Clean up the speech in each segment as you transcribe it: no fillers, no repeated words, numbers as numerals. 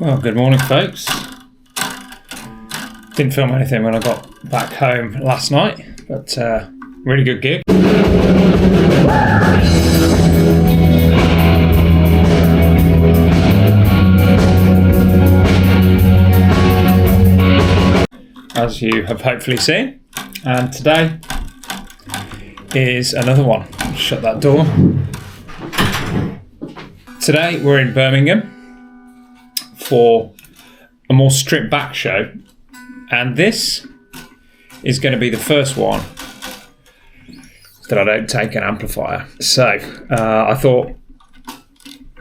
Well, good morning, folks. Didn't film anything when I got back home last night, but really good gig. As you have hopefully seen, and today is another one. Shut that door. Today we're in Birmingham for a more stripped back show, and this is going to be the first one that I don't take an amplifier. So I thought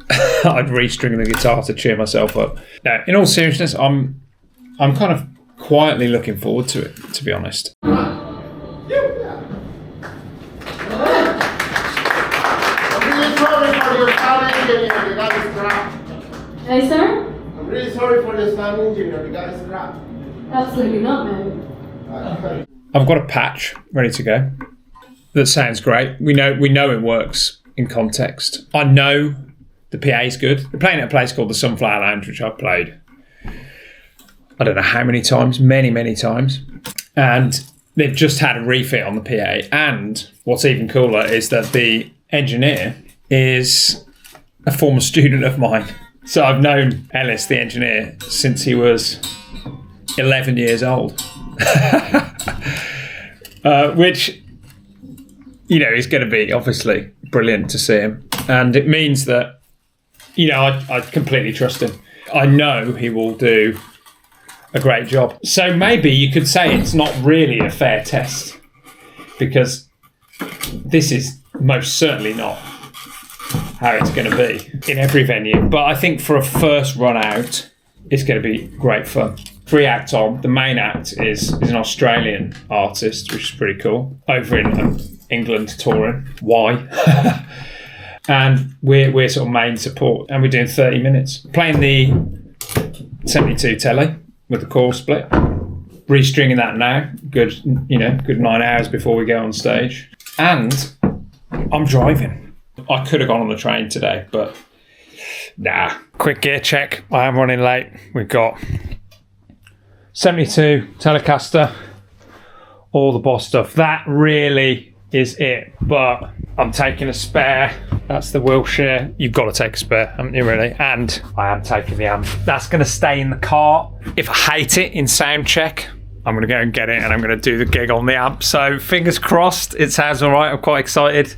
I'd restring the guitar to cheer myself up. Now, in all seriousness, I'm kind of quietly looking forward to it, to be honest. Hey, sir? I'm really sorry for the sound engineer. The guy is crap. Absolutely not, mate. I've got a patch ready to go. That sounds great. We know it works in context. I know the PA is good. They're playing at a place called the Sunflower Lounge, which I've played I don't know how many times, many times. And they've just had a refit on the PA. And what's even cooler is that the engineer is a former student of mine. So I've known Ellis, the engineer, since he was 11 years old. Which, you know, is going to be obviously brilliant to see him. And it means that, you know, I completely trust him. I know he will do a great job. So maybe you could say it's not really a fair test, because this is most certainly not how it's going to be in every venue. But I think for a first run out, it's going to be great fun. 3 acts on. The main act is an Australian artist, which is pretty cool, over in England touring. Why? And we're sort of main support, and we're doing 30 minutes. Playing the 72 telly with the chorus split. Restringing that now. Good 9 hours before we go on stage. And I'm driving. I could have gone on the train today, but nah. Quick gear check. I am running late. We've got 72 Telecaster, all the Boss stuff. That really is it. But I'm taking a spare. That's the Wilshire. You've got to take a spare, haven't you, really? And I am taking the amp. That's going to stay in the car. If I hate it in soundcheck, I'm going to go and get it, and I'm going to do the gig on the amp. So fingers crossed, it sounds all right. I'm quite excited.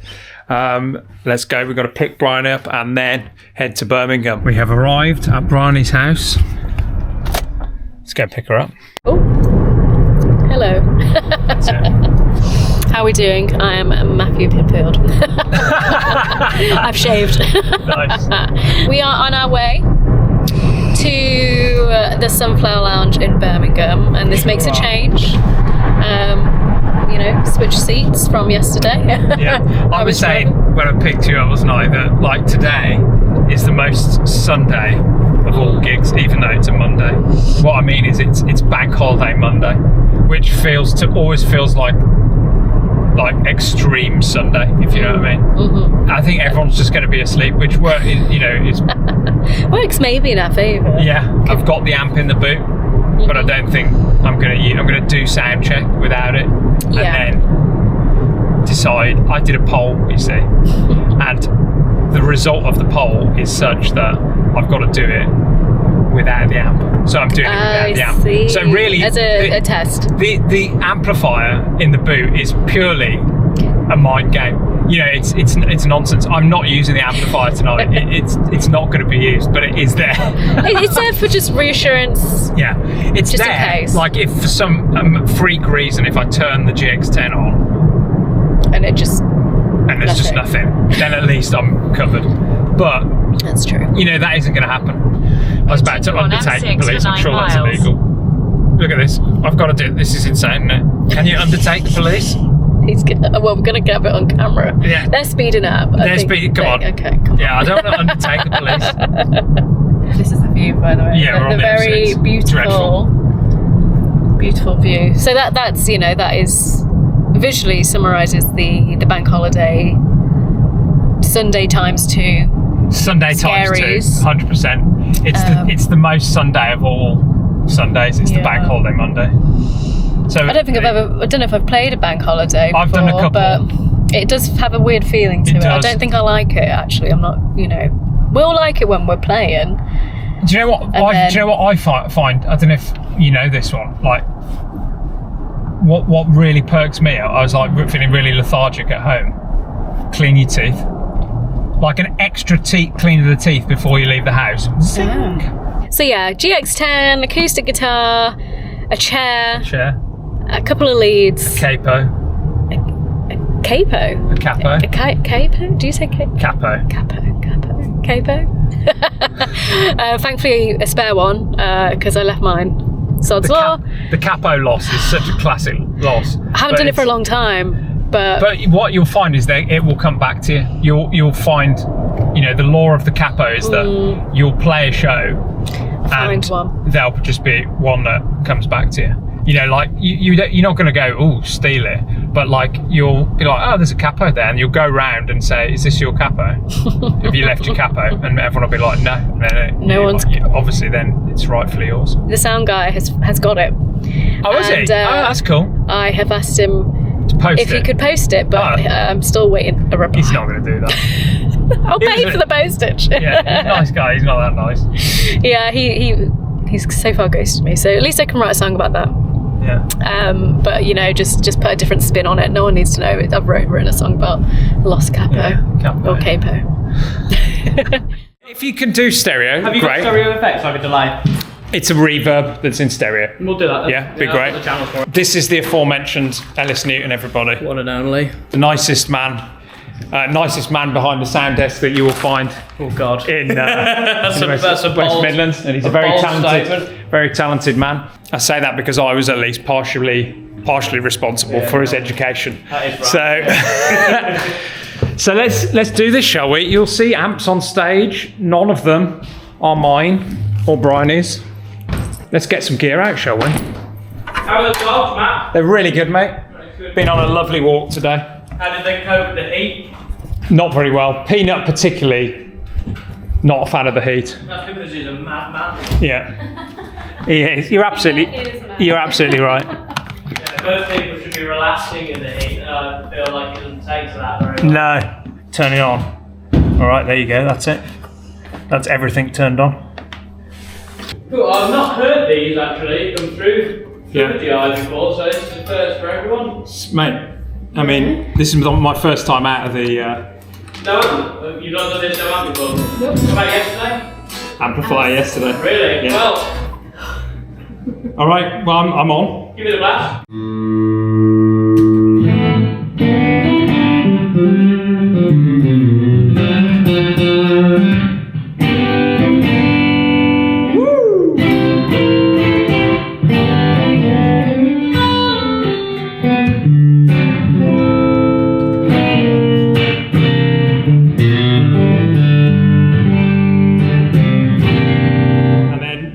Let's go. We've got to pick Brian up and then head to Birmingham. We have arrived at Bryony's house. Let's go pick her up. Oh, hello. How are we doing? I am Matthew Pinfield. I've shaved. Nice. We are on our way to the Sunflower Lounge in Birmingham, and this makes a change. Switch seats from yesterday. Yeah, I was saying when I picked you up, wasn't I, that like today is the most Sunday of all gigs, even though it's a Monday. What I mean is it's Bank Holiday Monday, which always feels like extreme Sunday, if you know what I mean. Mm-hmm. I think everyone's just going to be asleep, which is works maybe in our favour. Yeah, I've got the amp in the boot, but I don't think I'm going to do sound check without it, and then decide. I did a poll, you see, and the result of the poll is such that I've got to do it without the amp. So I'm doing it without the amp. See. So really, as a test, the amplifier in the boot is purely a mind game. You know, it's nonsense. I'm not using the amplifier tonight. It's not going to be used, but it is there. It's there for just reassurance. Yeah, it's just there. In case. Like if for some freak reason, if I turn the GX-10 on, and there's just nothing, then at least I'm covered. But that's true. You know, that isn't going to happen. I was about to undertake the police. I'm sure that's illegal. Look at this. I've got to do it. This is insane, isn't it? Can you undertake the police? We're going to get it on camera. Yeah. They're speeding up. They're speeding. Come on. Okay, come on. Yeah, I don't want to undertake the police. This is the view, by the way. Yeah, we're on the very beautiful view. So that is visually summarises the bank holiday Sunday times 2. Sunday times 2, 100%. It's the most Sunday of all Sundays. It's the bank holiday Monday. So I don't know if I've played a bank holiday before, I've done a couple. but it does have a weird feeling to it. I don't think I like it, actually. I'm not, we'll like it when we're playing. Do you know what? Do you know what I find? I don't know if you know this one. Like, what really perks me out? I was like feeling really lethargic at home. Clean your teeth, like an extra clean of the teeth before you leave the house. Zing. So yeah, GX-10, acoustic guitar, a chair, a couple of leads, a capo. A capo? A capo. A capo? Do you say capo? Capo. Capo. Thankfully, a spare one, because I left mine. Sod's law. The capo loss is such a classic loss. I haven't done it for a long time, but what you'll find is that it will come back to you. You'll find, the law of the capo is that you'll play a show, and there'll just be one that comes back to you. Like you're not going to go, oh, steal it, but like you'll be like, oh, there's a capo there, and you'll go round and say, is this your capo? Have you left your capo? And everyone will be like, no. No one's. Obviously, then it's rightfully yours. The sound guy has got it. Oh, is he? That's cool. I have asked him to post if he could post it, but I'm still waiting a reply. He's not going to do that. I'll pay for the postage. Yeah, he's a nice guy. He's not that nice. Yeah, he's so far ghosted me. So at least I can write a song about that. Yeah. But just put a different spin on it. No one needs to know. I've written a song about lost capo or capo. If you can do stereo, have you great. got stereo effects like a delay? It's a reverb that's in stereo. We'll do that. Yeah, be great. The channel for it. This is the aforementioned Ellis Newton, everybody. One and only. The nicest man behind the sound desk that you will find. Oh God. In that's West Midlands, and he's a very talented man. I say that because I was at least partially responsible for his education. That is right. So let's do this, shall we? You'll see amps on stage. None of them are mine or Bryony's. Let's get some gear out, shall we? How are the dogs, Matt? They're really good, mate. Been on a lovely walk today. How did they cope with the heat? Not very well. Peanut particularly, not a fan of the heat. That's because he's a madman. Yeah. He is. You're absolutely right. Yeah, most people should be relaxing in the heat. I feel like it doesn't take to that very well. No. Turn it on. All right, there you go. That's it. That's everything turned on. Cool. I've not heard these actually come through Yeah. the eye before, so this is the first for everyone. Mate, I mean, this is my first time out of the No, you've not done this no amp before? Nope. What about yesterday? amplifier yesterday. Really? Yeah. Well, all right, well, I'm on. give it a blast.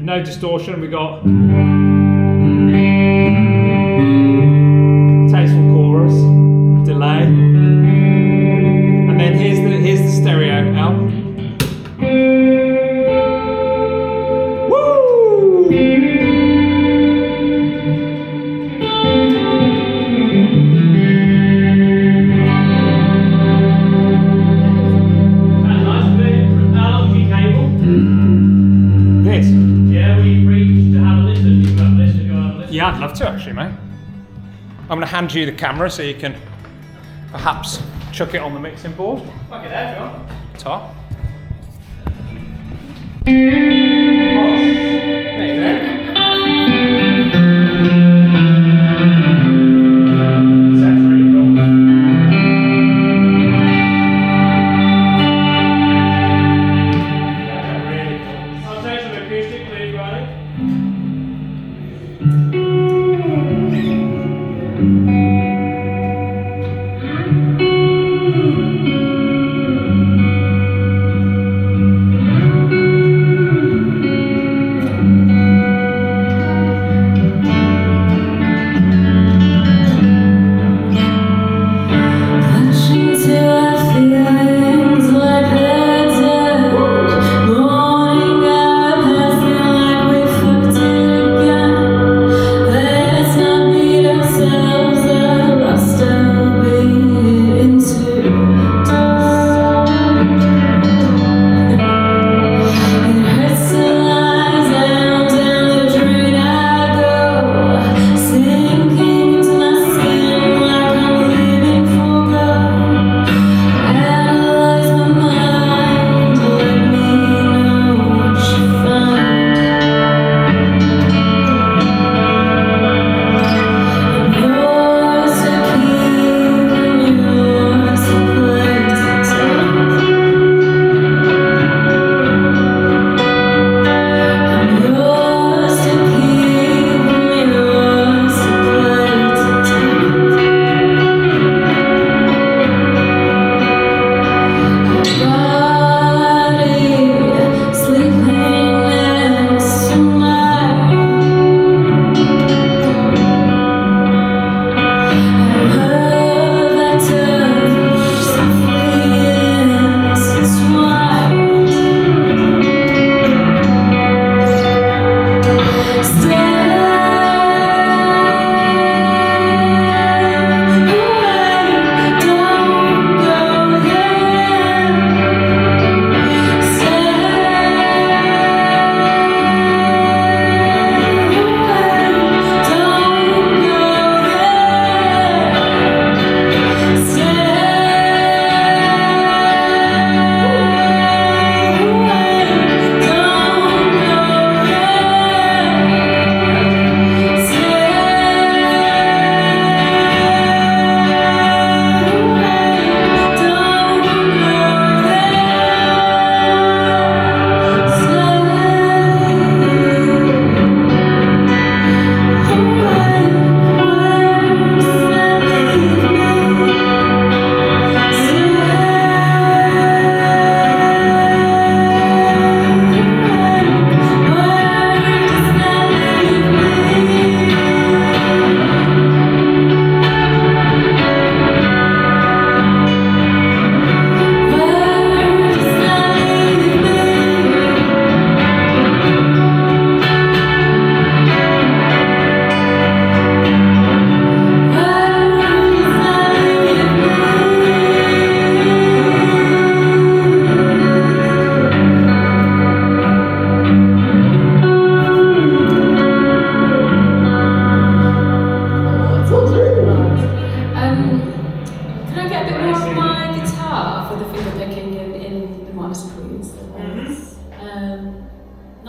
No distortion, we got tasteful chorus, delay, and then here's the stereo L. Woo! That's nice. How long do you cable? This. Yeah, we reached to have a listen. You can have a listen. You want to have a listen? Yeah, I'd love to actually, mate. I'm going to hand you the camera so you can perhaps chuck it on the mixing board. Fuck it out, John. Top. There you go. Sounds really cool. Really cool. I'll take some acoustic, please, Riley.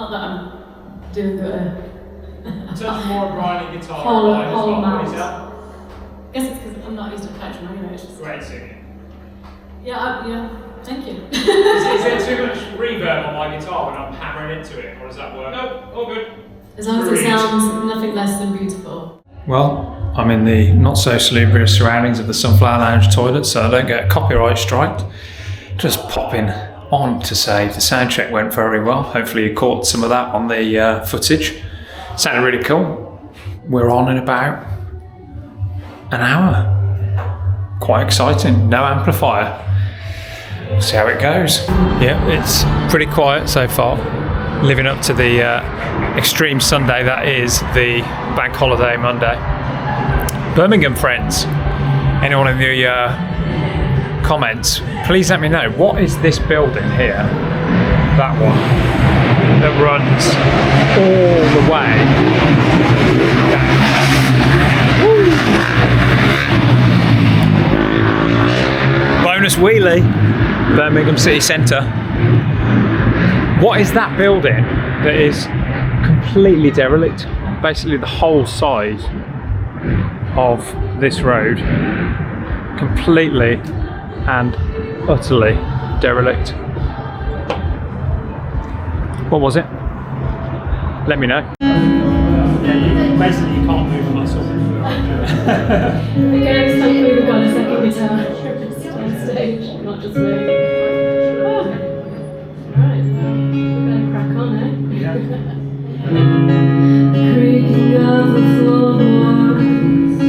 Not that I'm doing the Touch more Brian guitar. whole mouth. I guess it's because I'm not used to plectrum anyway. It's just, Great singing. yeah, thank you. Is there too much reverb on my guitar when I'm hammering into it, or does that work? No, all good. As long as it sounds nothing less than beautiful. Well, I'm in the not so salubrious surroundings of the Sunflower Lounge toilet, so I don't get copyright striked. Just popping on to say the sound check went very well. Hopefully you caught some of that on the footage. Sounded really cool. We're on in about an hour. Quite exciting. No amplifier. We'll see how it goes. Yeah, it's pretty quiet so far. Living up to the extreme Sunday that is the bank holiday Monday. Birmingham friends, anyone in the comments, please let me know, what is this building here? That one that runs all the way down. Bonus wheelie, Birmingham city centre. What is that building that is completely derelict? Basically the whole side of this road completely and utterly derelict. What was it? Let me know. Yeah, basically you can't move a muscle. Okay, so we've got a second guitar on stage, not just me. Creaking of the floorboards, the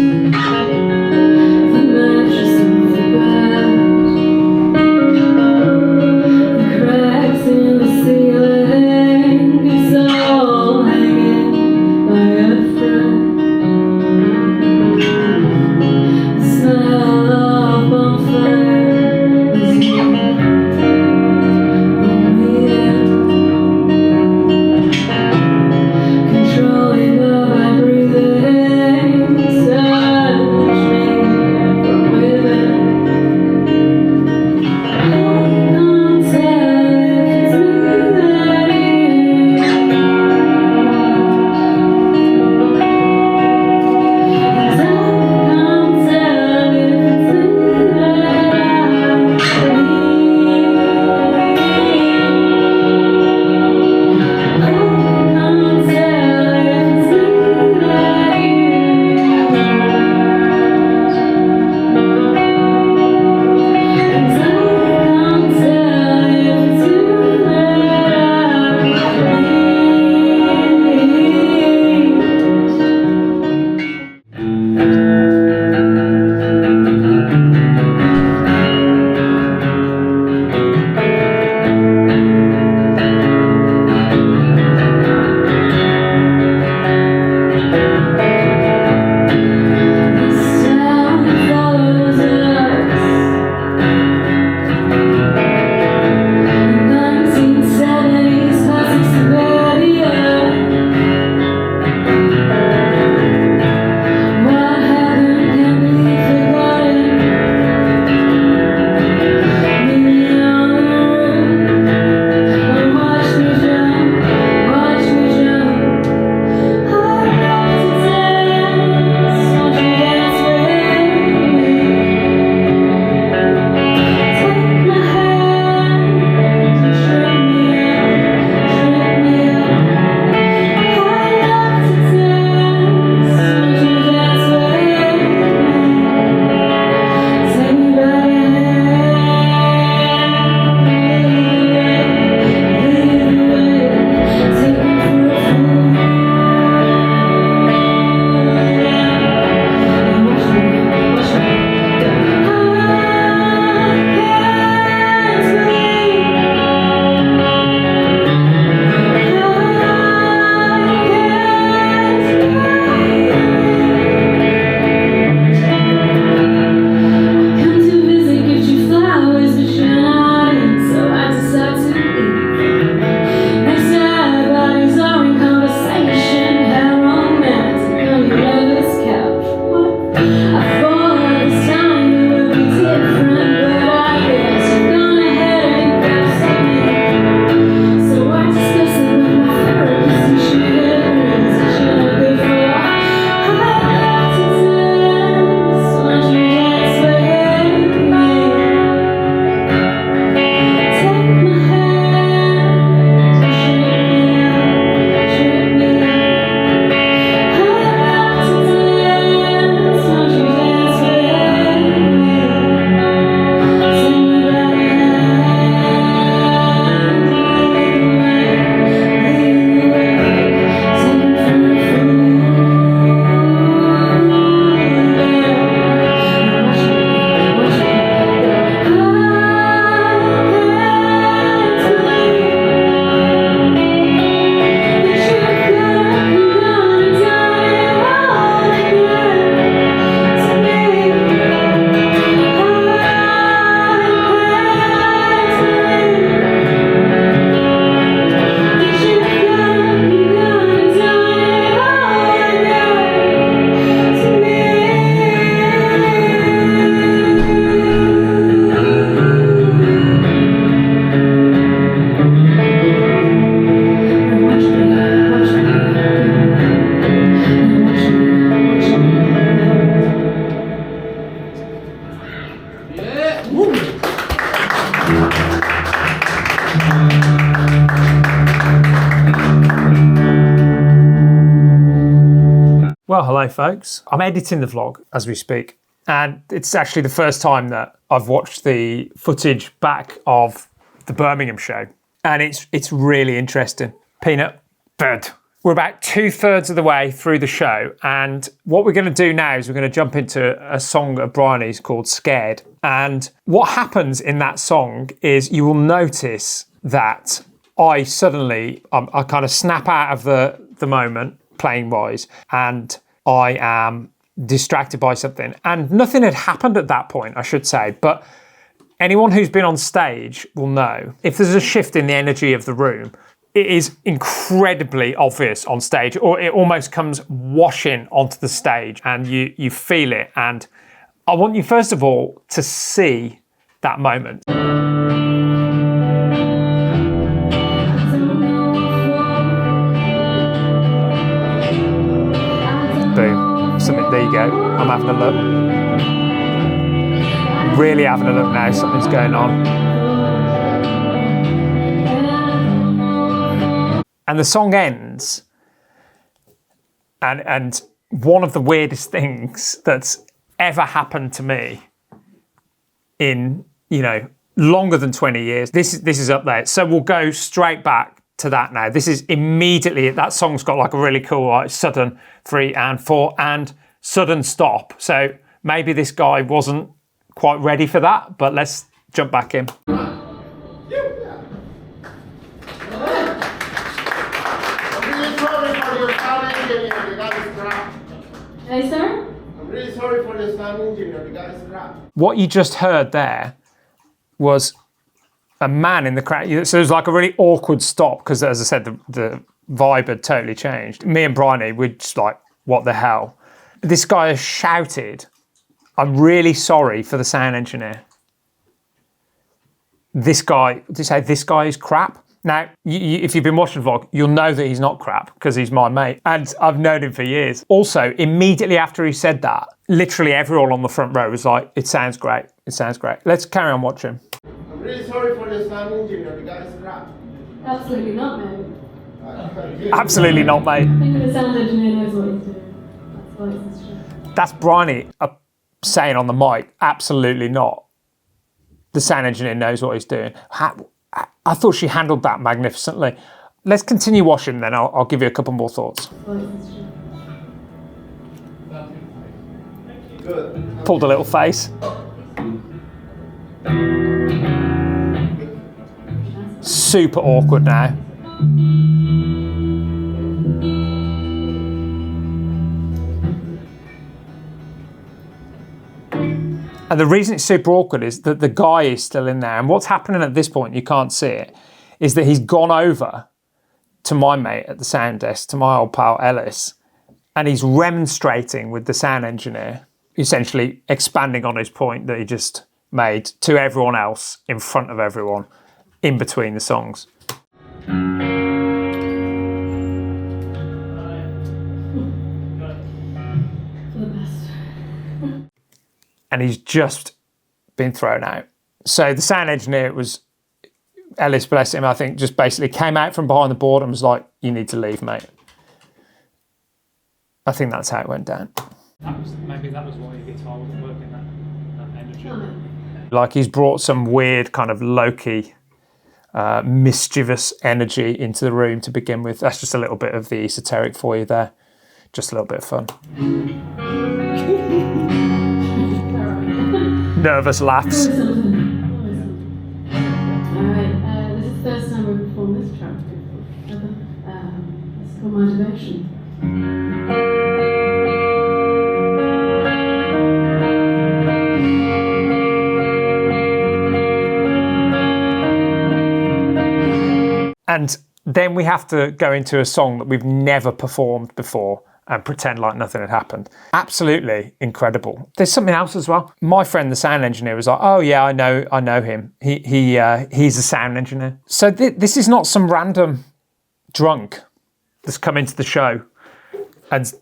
mattress of the bed, the cracks in the ceiling, it's all hanging by a thread. The smell of bonfire is you. Well, hello folks. I'm editing the vlog as we speak, and it's actually the first time that I've watched the footage back of the Birmingham show, and it's really interesting. Peanut, bird. We're about 2/3 of the way through the show, and what we're going to do now is we're going to jump into a song of Bryony's called Scared. And what happens in that song is you will notice that I suddenly, I kind of snap out of the moment, playing wise, and I am distracted by something. And nothing had happened at that point, I should say, but anyone who's been on stage will know if there's a shift in the energy of the room, it is incredibly obvious on stage, or it almost comes washing onto the stage and you feel it. And I want you first of all to see that moment. Boom. Something, there you go. I'm having a look. Really having a look now, something's going on. And the song ends, and one of the weirdest things that's ever happened to me in, longer than 20 years, this is up there. So we'll go straight back to that now. This is immediately, that song's got like a really cool sudden 3 and 4 and sudden stop. So maybe this guy wasn't quite ready for that, but let's jump back in. Hey, sir? I'm really sorry for the sound engineer, the guy's crap. What you just heard there was a man in the crowd. So it was like a really awkward stop because, as I said, the vibe had totally changed. Me and Bryony were just like, what the hell? This guy has shouted, I'm really sorry for the sound engineer. This guy, did you say this guy is crap? Now, if you've been watching the vlog, you'll know that he's not crap because he's my mate and I've known him for years. Also, immediately after he said that, literally everyone on the front row was like, it sounds great, it sounds great. Let's carry on watching. I'm really sorry for the sound engineer, the guy's crap. Absolutely not, mate. Absolutely not, mate. I think the sound engineer knows what he's doing. That's why it's true. That's Bryony saying on the mic, absolutely not. The sound engineer knows what he's doing. I thought she handled that magnificently. Let's continue watching, then I'll give you a couple more thoughts. Good. Pulled a little face. Super awkward now. And the reason it's super awkward is that the guy is still in there. And what's happening at this point, you can't see it, is that he's gone over to my mate at the sound desk, to my old pal Ellis, and he's remonstrating with the sound engineer, essentially expanding on his point that he just made to everyone else in front of everyone in between the songs. And he's just been thrown out. So the sound engineer was, Ellis, bless him, I think just basically came out from behind the board and was like, you need to leave, mate. I think that's how it went down. Maybe that was why your guitar wasn't working, that energy. Like he's brought some weird kind of low-key, mischievous energy into the room to begin with. That's just a little bit of the esoteric for you there. Just a little bit of fun. Nervous laughs. Alright, this is the first time we've performed this track before. It's called My Devotion. And then we have to go into a song that we've never performed before and pretend like nothing had happened. Absolutely incredible. There's something else as well. My friend, the sound engineer, was like, "Oh yeah, I know him. He's a sound engineer." So this is not some random drunk that's come into the show and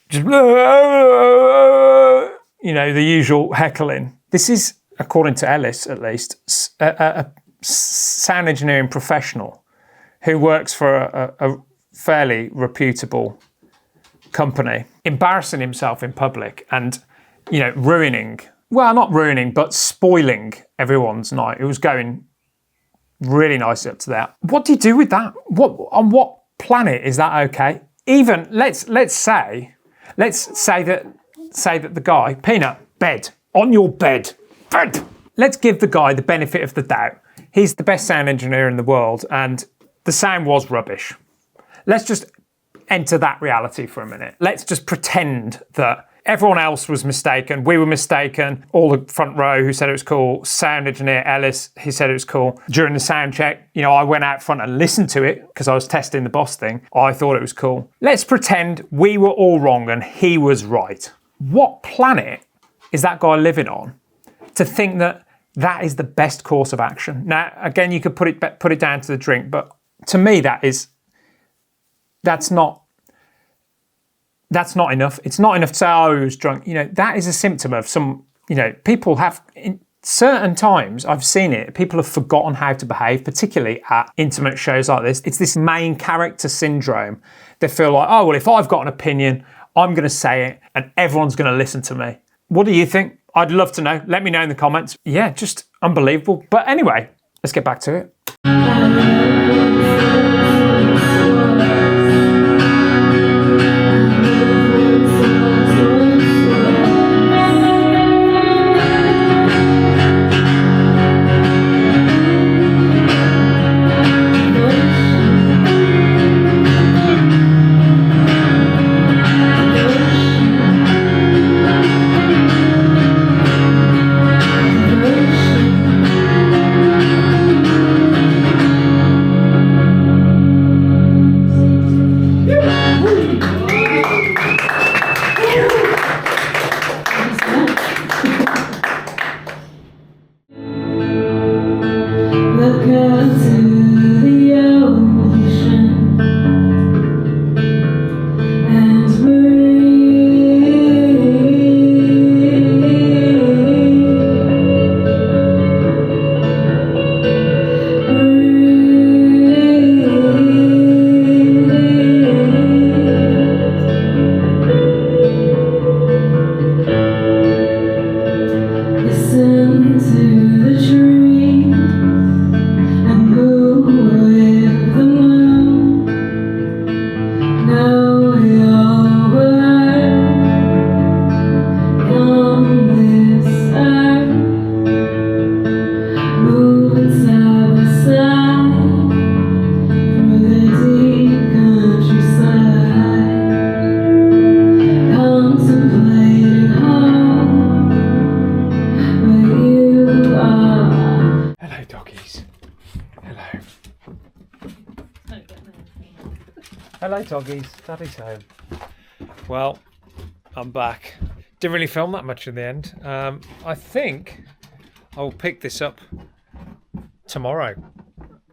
just, the usual heckling. This is, according to Ellis at least, a sound engineering professional who works for a fairly reputable company, embarrassing himself in public and, ruining, well, not ruining, but spoiling everyone's night. It was going really nicely up to that. What do you do with that? On what planet is that okay? Even let's say that the guy, Peanut, bed, on your bed. Let's give the guy the benefit of the doubt. He's the best sound engineer in the world and the sound was rubbish. Let's just enter that reality for a minute. Let's just pretend that everyone else was mistaken. We were mistaken. All the front row who said it was cool. Sound engineer Ellis, he said it was cool. During the sound check, I went out front and listened to it because I was testing the Boss thing. I thought it was cool. Let's pretend we were all wrong and he was right. What planet is that guy living on to think that that is the best course of action? Now, again, you could put it down to the drink, but to me, that's not enough. It's not enough to say, oh, he was drunk. That is a symptom of some, people have, in certain times, I've seen it, people have forgotten how to behave, particularly at intimate shows like this. It's this main character syndrome. They feel like, oh, well, if I've got an opinion, I'm going to say it and everyone's going to listen to me. What do you think? I'd love to know. Let me know in the comments. Yeah, just unbelievable. But anyway, let's get back to it. Hello doggies, Daddy's home. Well, I'm back. Didn't really film that much in the end. I think I'll pick this up tomorrow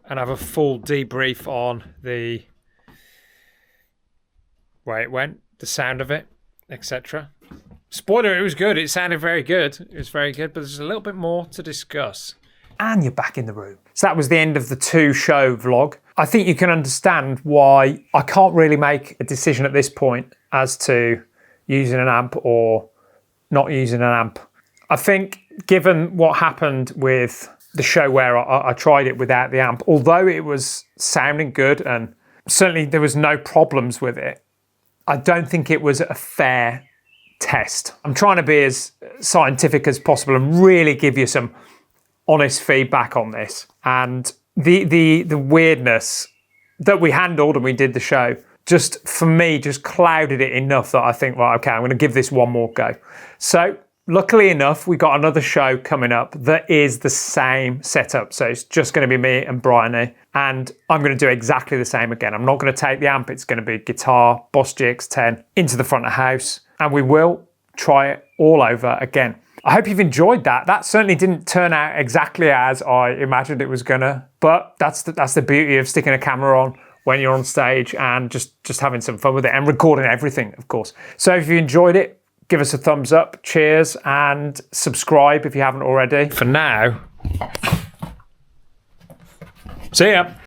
and have a full debrief on the way it went, the sound of it, etc. Spoiler, it was good. It sounded very good. It was very good, but there's a little bit more to discuss. And you're back in the room. So that was the end of the 2-show vlog. I think you can understand why I can't really make a decision at this point as to using an amp or not using an amp. I think given what happened with the show where I tried it without the amp, although it was sounding good and certainly there was no problems with it, I don't think it was a fair test. I'm trying to be as scientific as possible and really give you some honest feedback on this. And the weirdness that we handled and we did the show, just for me, just clouded it enough that I think, right, okay, I'm going to give this one more go. So luckily enough, we got another show coming up that is the same setup. So it's just going to be me and Bryony, and I'm going to do exactly the same again. I'm not going to take the amp. It's going to be guitar, Boss GX-10 into the front of house, and we will try it all over again. I hope you've enjoyed that. That certainly didn't turn out exactly as I imagined it was gonna, but that's the beauty of sticking a camera on when you're on stage and just having some fun with it and recording everything, of course. So if you enjoyed it, give us a thumbs up, cheers, and subscribe if you haven't already. For now, See ya.